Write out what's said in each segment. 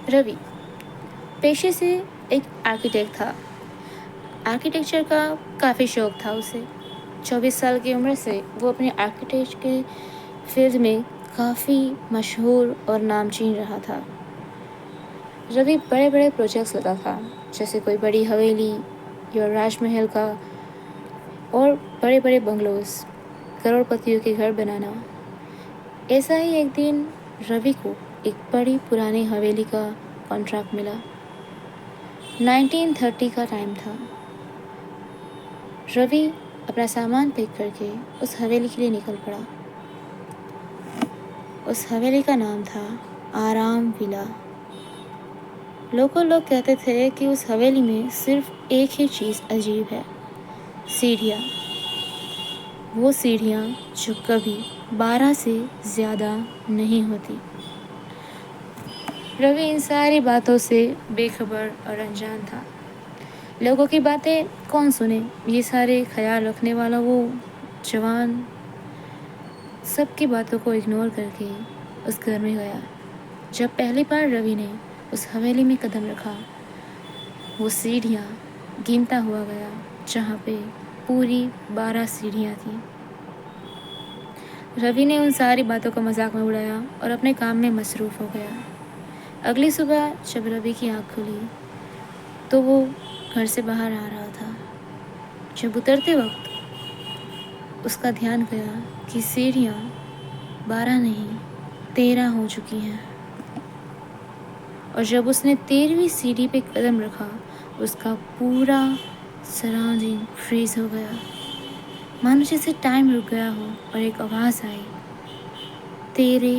रवि पेशे से एक आर्किटेक्ट था। आर्किटेक्चर का काफ़ी शौक था उसे। 24 साल की उम्र से वो अपने आर्किटेक्ट के फील्ड में काफ़ी मशहूर और नामचीन रहा था। रवि बड़े बड़े प्रोजेक्ट्स लेता था, जैसे कोई बड़ी हवेली या राजमहल का, और बड़े बड़े बंगलोज, करोड़पतियों के घर बनाना। ऐसा ही एक दिन रवि को एक बड़ी पुरानी हवेली का कॉन्ट्रैक्ट मिला। 1930 का टाइम था। रवि अपना सामान पैक करके उस हवेली के लिए निकल पड़ा। उस हवेली का नाम था आराम विला। लोग कहते थे कि उस हवेली में सिर्फ एक ही चीज़ अजीब है, सीढ़ियाँ। वो सीढ़ियाँ जो कभी 12 से ज़्यादा नहीं होती। रवि इन सारी बातों से बेखबर और अनजान था। लोगों की बातें कौन सुने, ये सारे ख्याल रखने वाला वो जवान सबकी बातों को इग्नोर करके उस घर में गया। जब पहली बार रवि ने उस हवेली में कदम रखा, वो सीढ़ियाँ गिनता हुआ गया, जहाँ पे पूरी 12 सीढ़ियाँ थीं। रवि ने उन सारी बातों को मजाक में उड़ाया और अपने काम में मसरूफ़ हो गया। अगली सुबह जब रवि की आँख खुली तो वो घर से बाहर आ रहा था। जब उतरते वक्त उसका ध्यान गया कि सीढ़ियाँ 12 नहीं 13 हो चुकी हैं, और जब उसने 13वीं सीढ़ी पे कदम रखा, उसका पूरा सराउंडिंग फ्रीज हो गया, मानो जैसे टाइम रुक गया हो। और एक आवाज़ आई, तेरे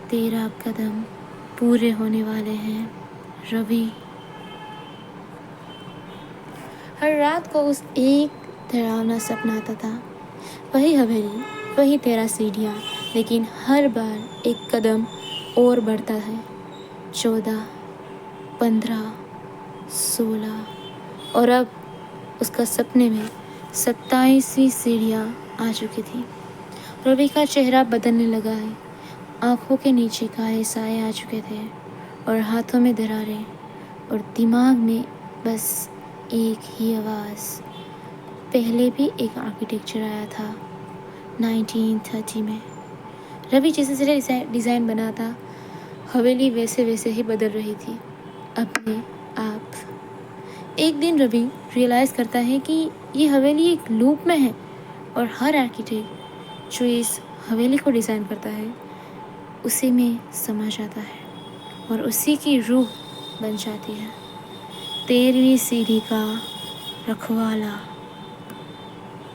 13 कदम पूरे होने वाले हैं रवि। हर रात को उस एक डरावना सपना आता था, वही हवेली, वही 13 सीढ़ियाँ, लेकिन हर बार एक कदम और बढ़ता है। 14, 15, 16, और अब उसका सपने में 27वीं सीढ़ियाँ आ चुकी थी। रवि का चेहरा बदलने लगा है, आँखों के नीचे काले साए आ चुके थे और हाथों में दरारें, और दिमाग में बस एक ही आवाज़। पहले भी एक आर्किटेक्चर आया था 1930 में। रवि जैसे जैसे डिज़ाइन बनाता, हवेली वैसे वैसे ही बदल रही थी अपने आप। एक दिन रवि रियलाइज़ करता है कि ये हवेली एक लूप में है, और हर आर्किटेक्ट जो इस हवेली को डिज़ाइन करता है उसी में समा जाता है और उसी की रूह बन जाती है। 13वीं सीढ़ी का रखवाला।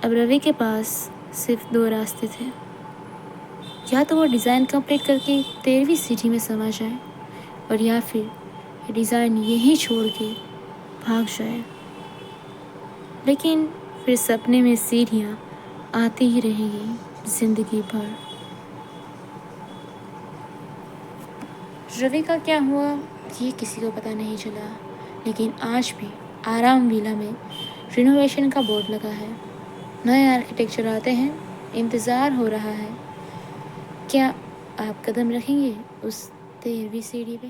अब रवि के पास सिर्फ 2 रास्ते थे, या तो वो डिज़ाइन कंप्लीट करके 13वीं सीढ़ी में समा जाए, और या फिर डिज़ाइन यहीं छोड़ के भाग जाए। लेकिन फिर सपने में सीढ़ियाँ आती ही रहेगी ज़िंदगी भर। रवि का क्या हुआ ये किसी को पता नहीं चला, लेकिन आज भी आराम विला में रिनोवेशन का बोर्ड लगा है। नए आर्किटेक्चर आते हैं, इंतज़ार हो रहा है। क्या आप कदम रखेंगे उस 13वीं सीढ़ी पे?